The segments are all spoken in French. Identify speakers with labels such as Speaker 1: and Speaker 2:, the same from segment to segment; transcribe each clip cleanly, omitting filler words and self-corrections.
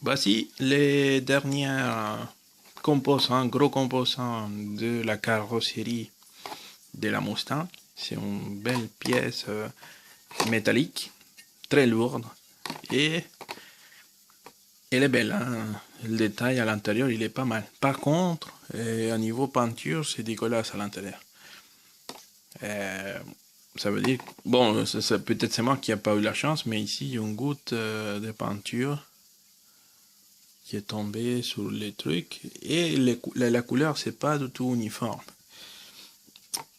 Speaker 1: Voici les derniers composants, gros composants de la carrosserie de la Mustang. C'est une belle pièce métallique, très lourde, et elle est belle, hein. Le détail à l'intérieur, il est pas mal. Par contre, à niveau peinture, c'est dégueulasse à l'intérieur. Euh, Ça veut dire, bon, peut-être c'est moi qui n'ai pas eu la chance, mais ici, il y a une goutte de peinture qui est tombée sur les trucs, et la couleur, c'est pas du tout uniforme.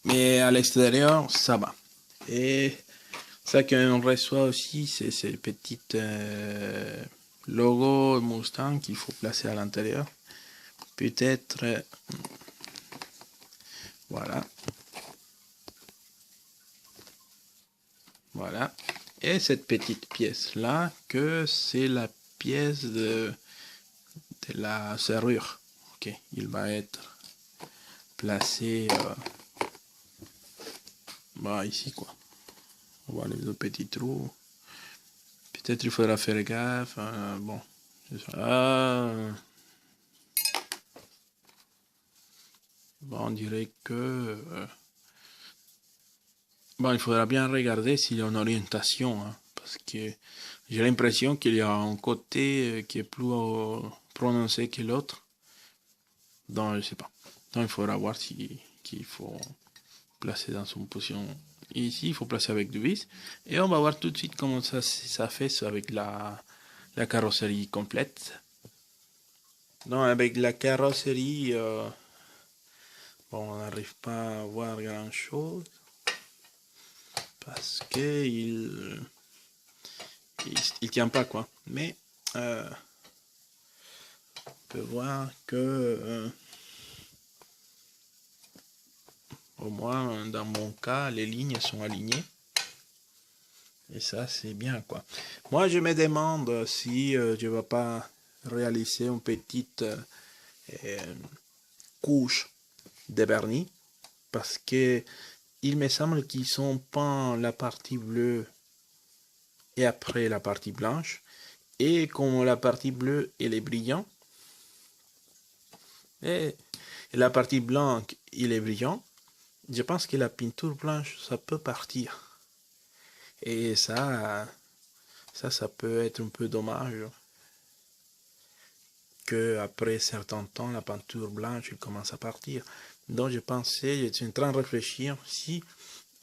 Speaker 1: Mais à l'extérieur, ça va. Et ça qu'on reçoit aussi, c'est ces petites logos Mustang qu'il faut placer à l'intérieur. Peut-être, voilà, voilà. Et cette petite pièce là, que c'est la pièce de la serrure. Ok, il va être placé bah, ici quoi. On voit les deux petits trous. Peut-être il faudra faire gaffe. Bon, bon, on dirait que bon, il faudra bien regarder s'il y a une orientation, hein, parce que j'ai l'impression qu'il y a un côté qui est plus prononcé que l'autre. Donc, je sais pas. Donc, il faudra voir si qu'il faut placer dans une position. Ici, il faut placer avec du vis. Et on va voir tout de suite comment ça fait avec la carrosserie complète. Donc, avec la carrosserie, bon, on n'arrive pas à voir grand chose parce que il tient pas quoi. Mais on peut voir que au moins dans mon cas, les lignes sont alignées. Et ça, c'est bien quoi. Moi, je me demande si je ne vais pas réaliser une petite couche de vernis parce que il me semble qu'ils sont peints la partie bleue et après la partie blanche. Et comme la partie bleue elle est brillante et la partie blanche il est brillant, je pense que la peinture blanche ça peut partir. Et ça peut être un peu dommage que après certain temps la peinture blanche elle commence à partir. Donc je pensais, j'étais en train de réfléchir si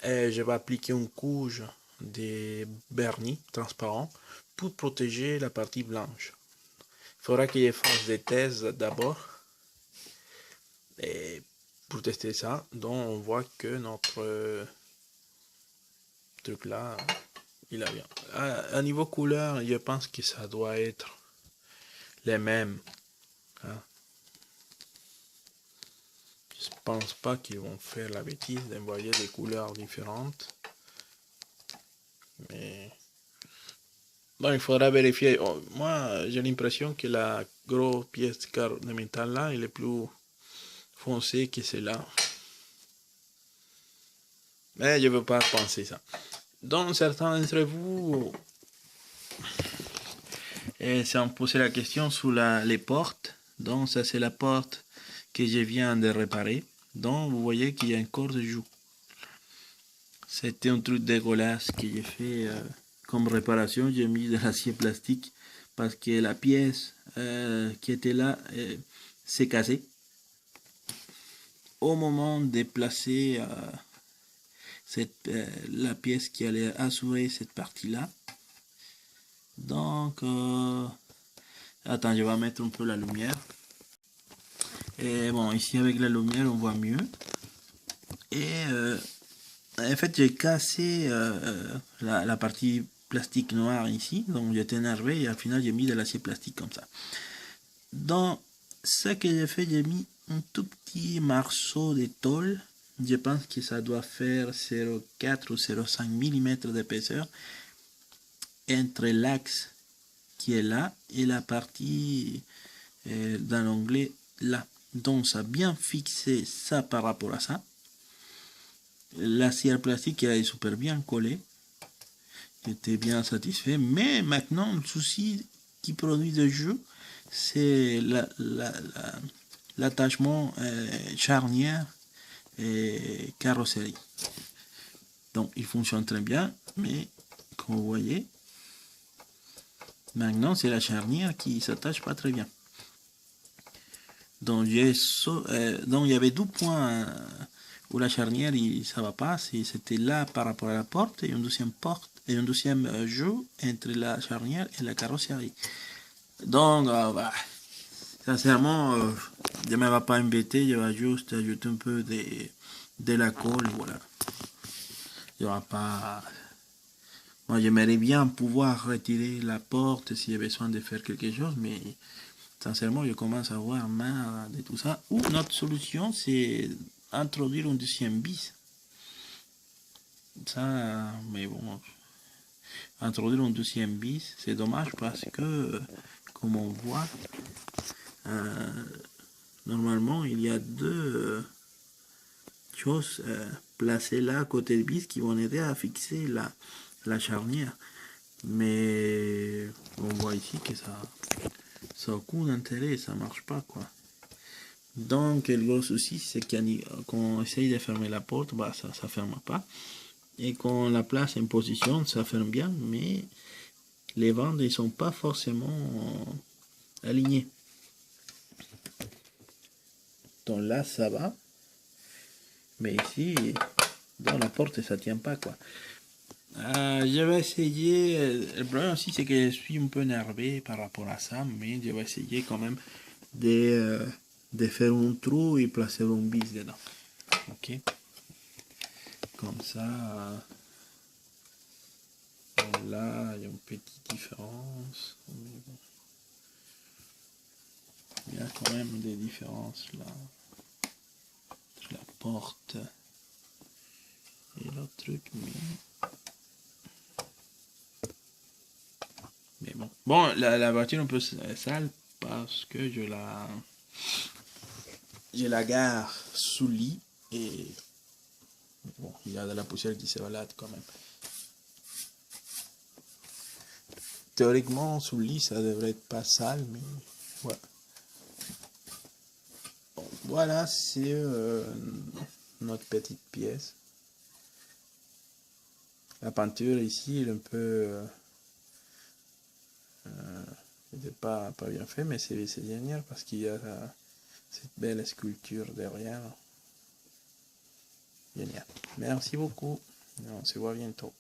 Speaker 1: je vais appliquer une couche de vernis transparent pour protéger la partie blanche. Il faudra que je fasse des tests d'abord et pour tester ça. Donc on voit que notre truc là, il a bien. À niveau couleur, je pense que ça doit être les mêmes. Hein. Je pense pas qu'ils vont faire la bêtise d'envoyer des couleurs différentes. Mais bon, il faudra vérifier. Oh, moi, j'ai l'impression que la grosse pièce de métal là, elle est plus foncée que celle-là. Mais je ne veux pas penser ça. Donc, certains d'entre vous s'en posé la question sur les portes. Donc, ça, c'est la porte que je viens de réparer. Donc, vous voyez qu'il y a encore de joue. C'était un truc dégueulasse que j'ai fait comme réparation. J'ai mis de l'acier plastique parce que la pièce qui était là s'est cassée. Au moment de placer la pièce qui allait assurer cette partie-là. Donc, attends, je vais mettre un peu la lumière. Et bon, ici avec la lumière, on voit mieux. Et en fait, j'ai cassé la partie plastique noire ici. Donc, j'étais énervé et au final, j'ai mis de l'acier plastique comme ça. Dans ce que j'ai fait, j'ai mis un tout petit morceau de tôle. Je pense que ça doit faire 0,4 ou 0,5 mm d'épaisseur entre l'axe qui est là et la partie dans l'onglet là. Donc ça a bien fixé ça par rapport à ça. L'acier plastique est super bien collé. J'étais bien satisfait. Mais maintenant le souci qui produit le jeu, c'est l'attachement charnière et carrosserie. Donc il fonctionne très bien, mais comme vous voyez, maintenant c'est la charnière qui s'attache pas très bien. Donc, donc il y avait 2 points où la charnière ça va pas, c'était là par rapport à la porte et une deuxième porte et un deuxième jeu entre la charnière et la carrosserie. Donc bah, sincèrement, je ne vais pas embêter, je vais juste ajouter un peu de la colle, voilà. Il n'y aura pas. Moi, j'aimerais bien pouvoir retirer la porte s'il y a besoin de faire quelque chose, mais sincèrement, je commence à avoir marre de tout ça. Ou notre solution, c'est introduire un deuxième vis. Ça, mais bon, introduire un deuxième vis, c'est dommage parce que, comme on voit, normalement, il y a 2 choses placées là à côté du vis qui vont aider à fixer la charnière. Mais on voit ici que ça a aucun intérêt, ça marche pas quoi. Donc le gros souci c'est quand on essaye de fermer la porte, bah ça ferme pas. Et quand on la place en position, ça ferme bien, mais les bandes ne sont pas forcément alignées. Donc là ça va, mais ici dans la porte ça tient pas quoi. Je vais essayer. Le problème aussi, c'est que je suis un peu énervé par rapport à ça, mais je vais essayer quand même de faire un trou et placer un vis dedans. Ok. Comme ça, là, il y a une petite différence. Il y a quand même des différences là entre la porte et l'autre truc, mais bon. Bon, la voiture est un peu sale parce que je la gare sous lit et bon, il y a de la poussière qui se balade quand même. Théoriquement, sous le lit, ça devrait être pas sale, mais ouais. Bon, voilà, c'est notre petite pièce. La peinture ici est un peu n'était pas bien fait, mais c'est génial parce qu'il y a cette belle sculpture derrière. Génial. Merci beaucoup. On se voit bientôt.